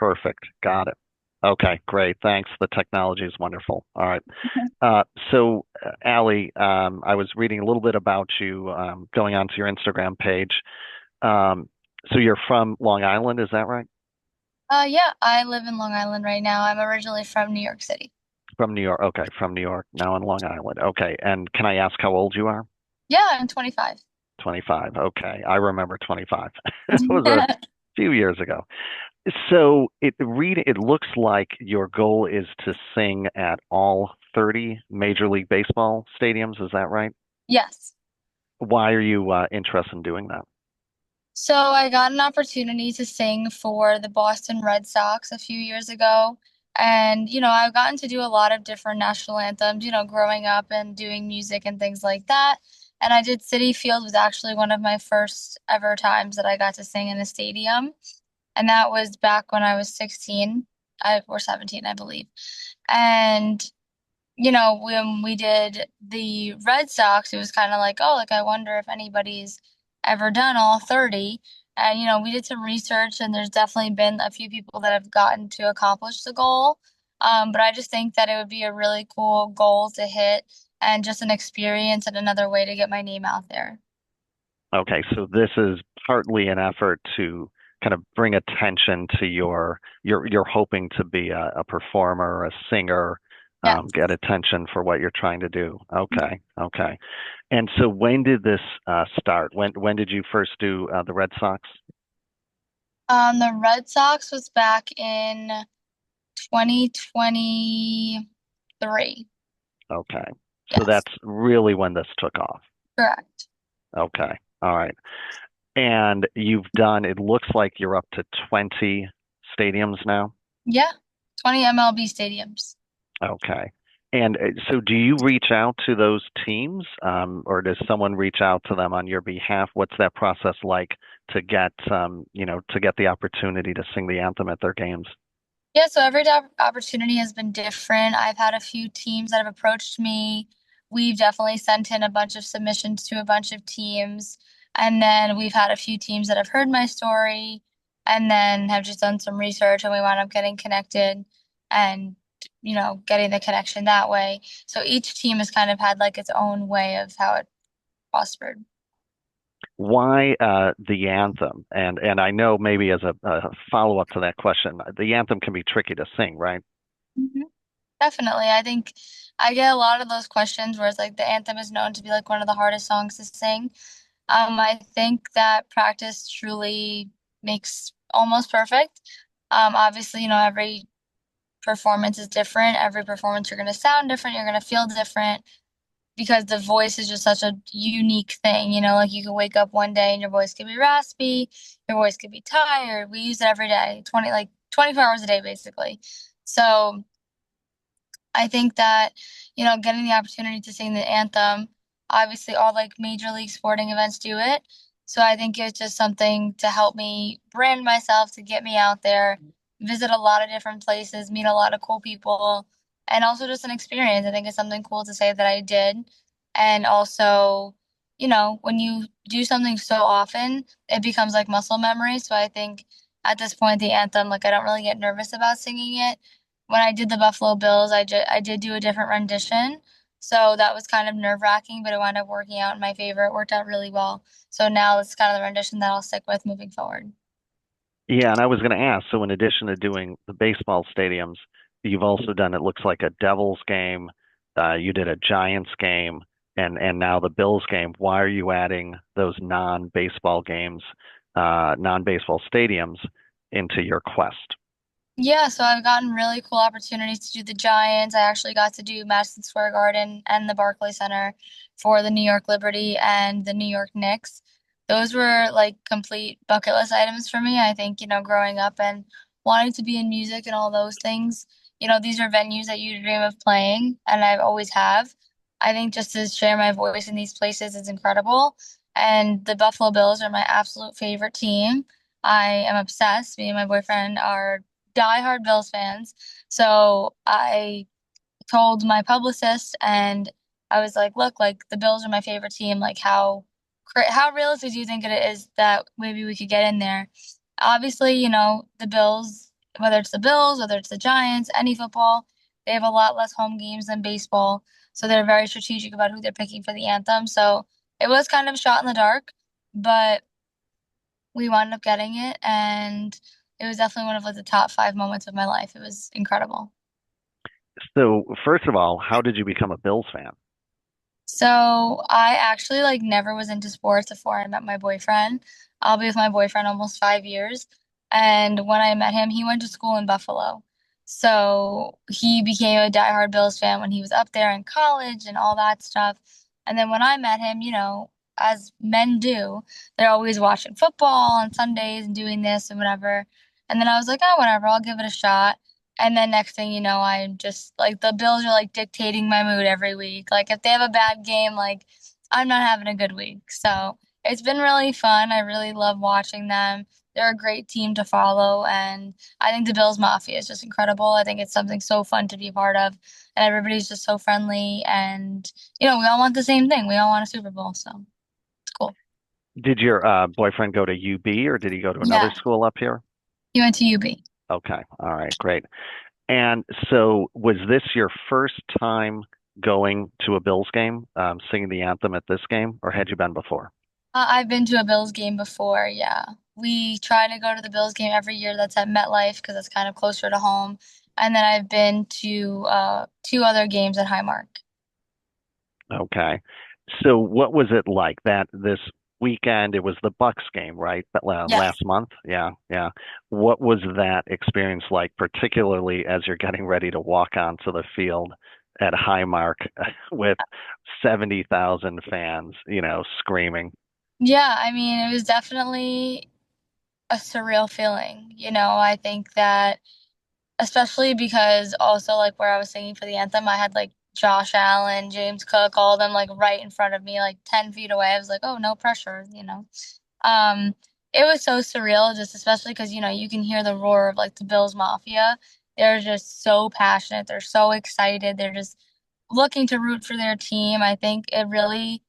Perfect. Got it. Okay, great. Thanks. The technology is wonderful. All right. Allie, I was reading a little bit about you going onto your Instagram page. So you're from Long Island, is that right? Yeah, I live in Long Island right now. I'm originally from New York City. From New York. Okay, from New York, now in Long Island. Okay. And can I ask how old you are? Yeah, I'm 25. 25. Okay. I remember 25. It was a few years ago. So it looks like your goal is to sing at all 30 Major League Baseball stadiums. Is that right? Yes. Why are you interested in doing that? So I got an opportunity to sing for the Boston Red Sox a few years ago. And, I've gotten to do a lot of different national anthems, growing up and doing music and things like that. And I did City Field was actually one of my first ever times that I got to sing in a stadium. And that was back when I was 16, or 17, I believe. And when we did the Red Sox, it was kind of like, oh, like I wonder if anybody's ever done all 30. And, we did some research, and there's definitely been a few people that have gotten to accomplish the goal. But I just think that it would be a really cool goal to hit and just an experience and another way to get my name out there. Okay, so this is partly an effort to kind of bring attention to you're hoping to be a performer, a singer, Yeah. get attention for what you're trying to do. Okay, okay. And so when did this start? When did you first do the Red Sox? The Red Sox was back in 2023. Okay. So Yes, that's really when this took off. correct. Okay. All right. And you've done, it looks like you're up to 20 stadiums now. Yeah, 20 MLB stadiums. Okay. And so do you reach out to those teams, or does someone reach out to them on your behalf? What's that process like to get, to get the opportunity to sing the anthem at their games? Yeah, so every opportunity has been different. I've had a few teams that have approached me. We've definitely sent in a bunch of submissions to a bunch of teams. And then we've had a few teams that have heard my story and then have just done some research and we wound up getting connected and, getting the connection that way. So each team has kind of had like its own way of how it prospered. Why the anthem? And I know maybe as a follow-up to that question, the anthem can be tricky to sing, right? Mhm. Definitely. I think I get a lot of those questions where it's like the anthem is known to be like one of the hardest songs to sing. I think that practice truly makes almost perfect. Obviously, every performance is different. Every performance you're going to sound different, you're going to feel different because the voice is just such a unique thing. Like you can wake up one day and your voice could be raspy, your voice could be tired. We use it every day, 24 hours a day basically. So, I think that, getting the opportunity to sing the anthem, obviously all like major league sporting events do it. So I think it's just something to help me brand myself, to get me out there, visit a lot of different places, meet a lot of cool people, and also just an experience. I think it's something cool to say that I did. And also, when you do something so often, it becomes like muscle memory. So I think at this point, the anthem, like I don't really get nervous about singing it. When I did the Buffalo Bills, I did do a different rendition. So that was kind of nerve-wracking, but it wound up working out in my favor. It worked out really well. So now it's kind of the rendition that I'll stick with moving forward. Yeah, and I was going to ask, so in addition to doing the baseball stadiums, you've also done, it looks like a Devils game, you did a Giants game, and now the Bills game. Why are you adding those non-baseball games, non-baseball stadiums into your quest? Yeah, so I've gotten really cool opportunities to do the Giants. I actually got to do Madison Square Garden and the Barclays Center for the New York Liberty and the New York Knicks. Those were like complete bucket list items for me. I think, growing up and wanting to be in music and all those things, these are venues that you dream of playing, and I've always have. I think just to share my voice in these places is incredible. And the Buffalo Bills are my absolute favorite team. I am obsessed. Me and my boyfriend are diehard Bills fans. So I told my publicist and I was like, look, like the Bills are my favorite team. Like how realistic do you think it is that maybe we could get in there? Obviously, the Bills whether it's the Bills, whether it's the Giants, any football, they have a lot less home games than baseball. So they're very strategic about who they're picking for the anthem. So it was kind of a shot in the dark, but we wound up getting it, and it was definitely one of like the top 5 moments of my life. It was incredible. So, first of all, how did you become a Bills fan? So I actually like never was into sports before I met my boyfriend. I'll be with my boyfriend almost 5 years. And when I met him, he went to school in Buffalo. So he became a diehard Bills fan when he was up there in college and all that stuff. And then when I met him, as men do, they're always watching football on Sundays and doing this and whatever. And then I was like, oh, whatever, I'll give it a shot. And then next thing you know, I'm just like the Bills are like dictating my mood every week. Like if they have a bad game, like I'm not having a good week. So it's been really fun. I really love watching them. They're a great team to follow, and I think the Bills Mafia is just incredible. I think it's something so fun to be a part of, and everybody's just so friendly. And we all want the same thing. We all want a Super Bowl, so it's cool. Did your boyfriend go to UB or did he go to another Yeah, school up here? he went to UB. Okay. All right. Great. And so, was this your first time going to a Bills game, singing the anthem at this game, or had you been before? I've been to a Bills game before, yeah. We try to go to the Bills game every year that's at MetLife because it's kind of closer to home. And then I've been to two other games at Highmark. Okay. So, what was it like that this weekend? It was the Bucks game, right? But Yes. last month? Yeah, yeah. What was that experience like, particularly as you're getting ready to walk onto the field at Highmark with 70,000 fans, screaming? Yeah, I mean, it was definitely a surreal feeling. I think that especially because also like where I was singing for the anthem, I had like Josh Allen, James Cook, all of them like right in front of me, like 10 feet away. I was like, oh, no pressure. Um, it was so surreal, just especially because, you can hear the roar of like the Bills Mafia. They're just so passionate. They're so excited. They're just looking to root for their team. I think it really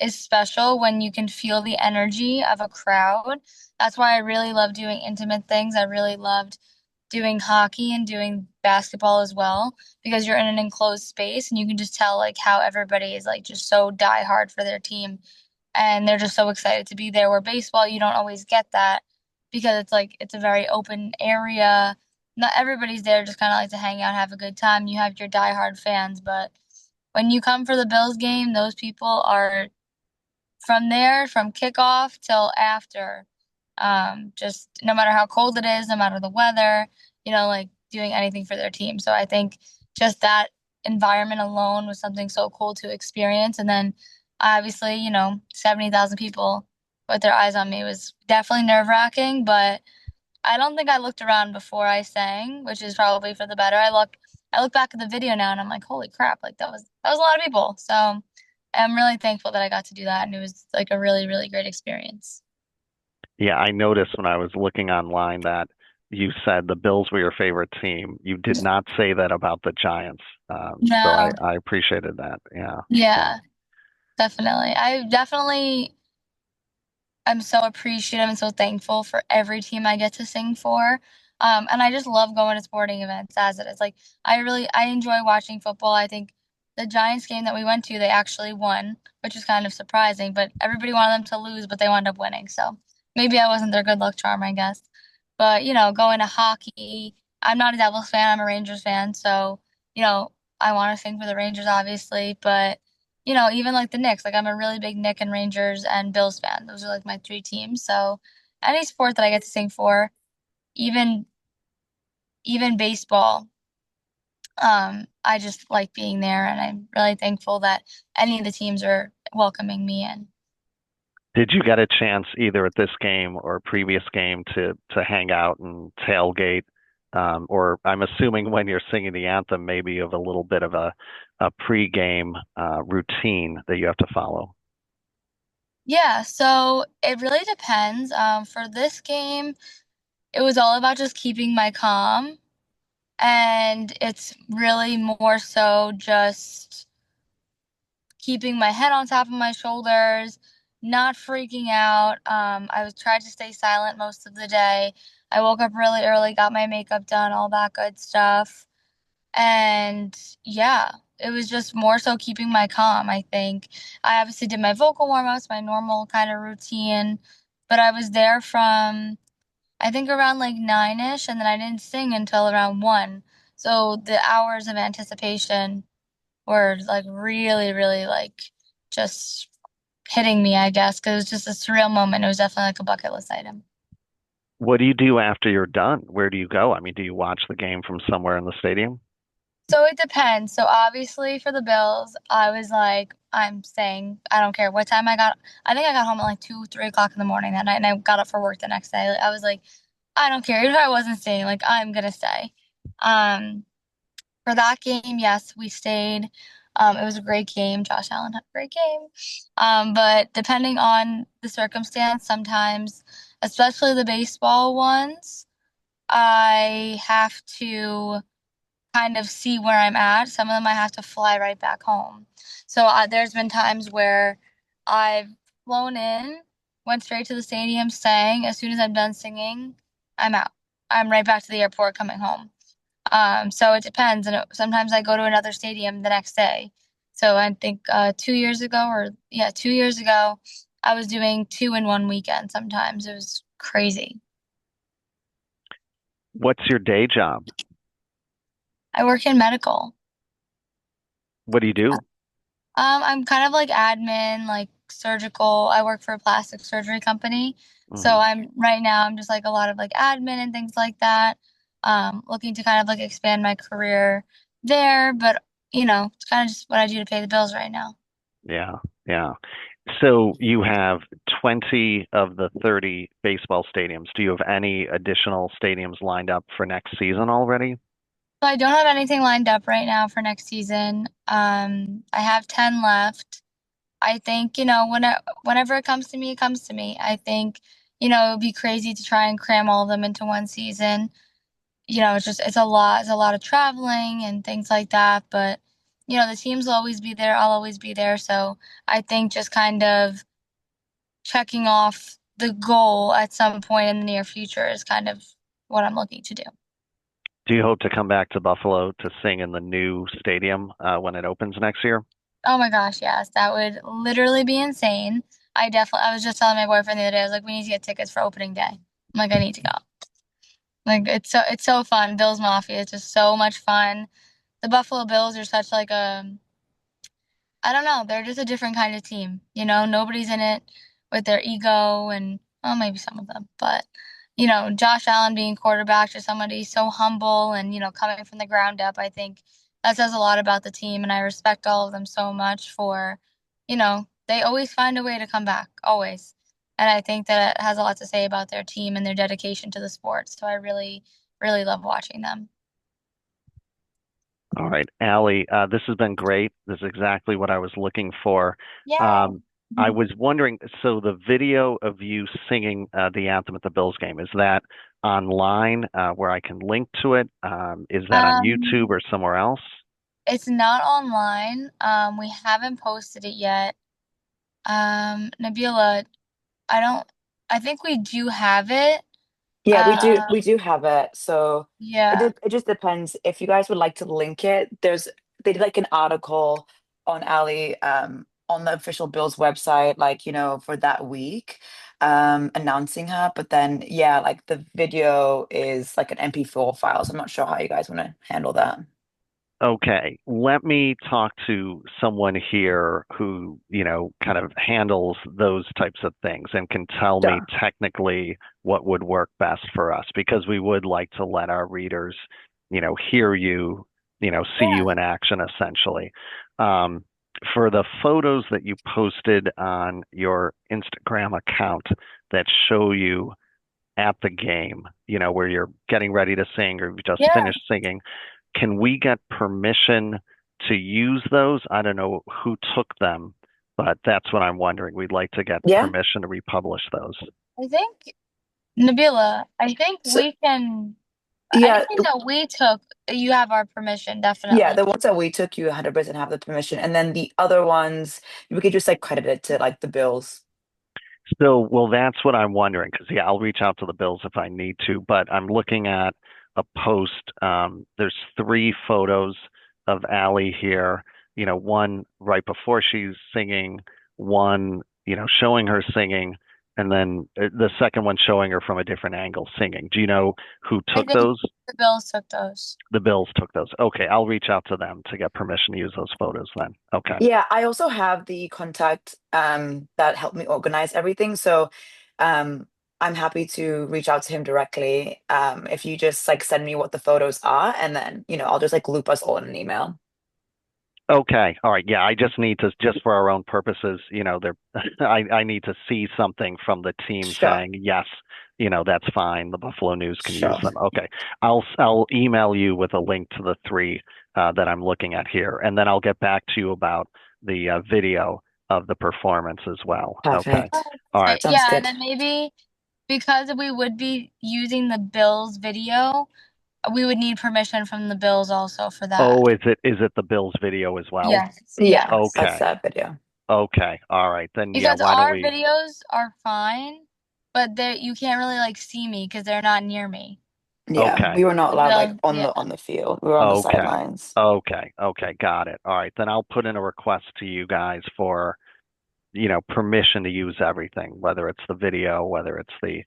is special when you can feel the energy of a crowd. That's why I really love doing intimate things. I really loved doing hockey and doing basketball as well because you're in an enclosed space and you can just tell like how everybody is like just so diehard for their team and they're just so excited to be there. Where baseball, you don't always get that because it's like it's a very open area. Not everybody's there just kind of like to hang out, have a good time. You have your diehard fans, but when you come for the Bills game, those people are from there, from kickoff till after. Just no matter how cold it is, no matter the weather, like doing anything for their team. So I think just that environment alone was something so cool to experience. And then obviously, 70,000 people with their eyes on me was definitely nerve-wracking, but I don't think I looked around before I sang, which is probably for the better. I look back at the video now and I'm like, holy crap, like that was a lot of people. So I'm really thankful that I got to do that and it was like a really, really great experience. Yeah, I noticed when I was looking online that you said the Bills were your favorite team. You did not say that about the Giants. So I, No, I appreciated that. Yeah. So yeah, definitely. I definitely I'm so appreciative and so thankful for every team I get to sing for. And I just love going to sporting events as it is. Like I enjoy watching football. I think the Giants game that we went to, they actually won, which is kind of surprising, but everybody wanted them to lose, but they wound up winning. So maybe I wasn't their good luck charm, I guess. But, going to hockey, I'm not a Devils fan, I'm a Rangers fan, so, you know, I want to sing for the Rangers obviously, but even like the Knicks, like I'm a really big Knick and Rangers and Bills fan. Those are like my three teams. So any sport that I get to sing for, even even baseball, I just like being there and I'm really thankful that any of the teams are welcoming me in. did you get a chance either at this game or previous game to hang out and tailgate? Or I'm assuming when you're singing the anthem, maybe you have a little bit of a pregame routine that you have to follow. Yeah, so it really depends. For this game, it was all about just keeping my calm, and it's really more so just keeping my head on top of my shoulders, not freaking out. I was trying to stay silent most of the day. I woke up really early, got my makeup done, all that good stuff. And yeah, it was just more so keeping my calm, I think. I obviously did my vocal warm-ups, my normal kind of routine, but I was there from I think around like 9-ish, and then I didn't sing until around 1. So the hours of anticipation were like really, really like just hitting me, I guess, because it was just a surreal moment. It was definitely like a bucket list item. What do you do after you're done? Where do you go? I mean, do you watch the game from somewhere in the stadium? So it depends. So obviously for the Bills, I was like, I'm staying. I don't care what time I got. I think I got home at like 2, 3 o'clock in the morning that night, and I got up for work the next day. I was like, I don't care. Even if I wasn't staying, like I'm gonna stay. Um, for that game, yes, we stayed. It was a great game. Josh Allen had a great game. But depending on the circumstance, sometimes, especially the baseball ones, I have to kind of see where I'm at. Some of them I have to fly right back home. So there's been times where I've flown in, went straight to the stadium, sang. As soon as I'm done singing, I'm out. I'm right back to the airport coming home. So it depends, and sometimes I go to another stadium the next day. So I think 2 years ago, or yeah, 2 years ago, I was doing two in one weekend. Sometimes it was crazy. What's your day job? I work in medical. What do you do? I'm kind of like admin, like surgical. I work for a plastic surgery company. So Hmm. I'm just like a lot of like admin and things like that. Looking to kind of like expand my career there, but it's kind of just what I do to pay the bills right now. Yeah, yeah. So you have 20 of the 30 baseball stadiums. Do you have any additional stadiums lined up for next season already? So I don't have anything lined up right now for next season. I have 10 left. I think, whenever it comes to me, it comes to me. I think, it would be crazy to try and cram all of them into one season. It's a lot of traveling and things like that. But, the teams will always be there. I'll always be there. So I think just kind of checking off the goal at some point in the near future is kind of what I'm looking to do. Do you hope to come back to Buffalo to sing in the new stadium when it opens next year? Oh my gosh, yes, that would literally be insane. I was just telling my boyfriend the other day, I was like, we need to get tickets for opening day. I'm like, I need to go. Like, it's so fun. Bills Mafia, it's just so much fun. The Buffalo Bills are such like I don't know. They're just a different kind of team. Nobody's in it with their ego and, well, maybe some of them, but Josh Allen being quarterback to somebody so humble and, coming from the ground up, I think that says a lot about the team. And I respect all of them so much for, they always find a way to come back, always. And I think that it has a lot to say about their team and their dedication to the sport. So I really, really love watching them. All right, Allie, this has been great. This is exactly what I was looking for. Yay. Um, I was wondering, so the video of you singing the anthem at the Bills game, is that online where I can link to it? Is that on YouTube Um, or somewhere else? It's not online. We haven't posted it yet. Nabila, I don't, I think we do have it. Yeah, Uh, we do have it. So yeah. it just depends if you guys would like to link it. They did like an article on Ali on the official Bills website, like, for that week, announcing her. But then yeah, like the video is like an MP4 file. So I'm not sure how you guys want to handle that. Okay, let me talk to someone here who, kind of handles those types of things and can tell me Sure. technically what would work best for us because we would like to let our readers, hear you, see Yeah. you in action essentially. Um, for the photos that you posted on your Instagram account that show you at the game, where you're getting ready to sing or you just Yeah. finished singing, can we get permission to use those? I don't know who took them, but that's what I'm wondering. We'd like to get Yeah. permission to republish those. I think, Nabila, I think So yeah, anything that we took, you have our permission, yeah, definitely. the ones that we took, you 100% have the permission. And then the other ones, we could just like credit it to like the Bills. So, well, that's what I'm wondering because yeah, I'll reach out to the Bills if I need to, but I'm looking at a post. There's three photos of Allie here. One right before she's singing, one, showing her singing, and then the second one showing her from a different angle singing. Do you know who I took think those? the Bills took those. The Bills took those. Okay, I'll reach out to them to get permission to use those photos then. Okay. Yeah, I also have the contact that helped me organize everything. So um I'm happy to reach out to him directly. If you just like send me what the photos are, and then, I'll just like loop us all in an email. Okay. All right. Yeah, I just need to, just for our own purposes, I need to see something from the team Sure, saying, yes, that's fine. The Buffalo News can use sure. them. Okay. I'll email you with a link to the three that I'm looking at here, and then I'll get back to you about the video of the performance as well. Okay. Perfect. Oh, All right. perfect. Sounds Yeah, and good. then maybe because we would be using the Bills video, we would need permission from the Bills also for that. Oh, is it the Bills video as well? Yes, Yeah, that's yes. Okay. that video. Okay. All right. Then yeah, Because why don't our we? videos are fine, but you can't really like see me because they're not near me. Yeah, Okay. we were not The allowed like Bills, on yeah. the field. We were on the Okay. sidelines. Okay. Okay. Got it. All right. Then I'll put in a request to you guys for, permission to use everything, whether it's the video, whether it's the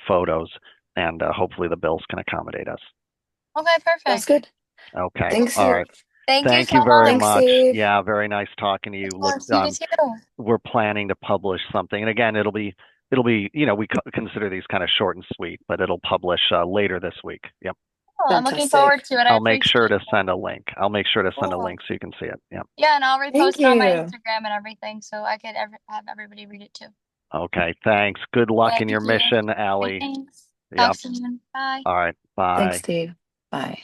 photos, and hopefully the Bills can accommodate us. Okay, Sounds perfect. good. Okay. Thanks All you. right. Thank you Thank so you very Thanks, much. much. Steve. Yeah, very nice talking to Of you. Look, course, you too. we're planning to publish something, and again, it'll be, we consider these kind of short and sweet, but it'll publish later this week. Yep. Cool. I'm looking forward Fantastic. to it. I I'll make sure appreciate to it. send a link. I'll make sure to send a Cool. link so you can see it. Yep. Yeah, and I'll Thank repost it on my you. Instagram and everything so I could have everybody read it too. Okay. Thanks. Good luck in Thank your you. mission, Allie. Thanks. Talk Yep. soon. Bye. All right. Thanks, Bye. Steve. Bye.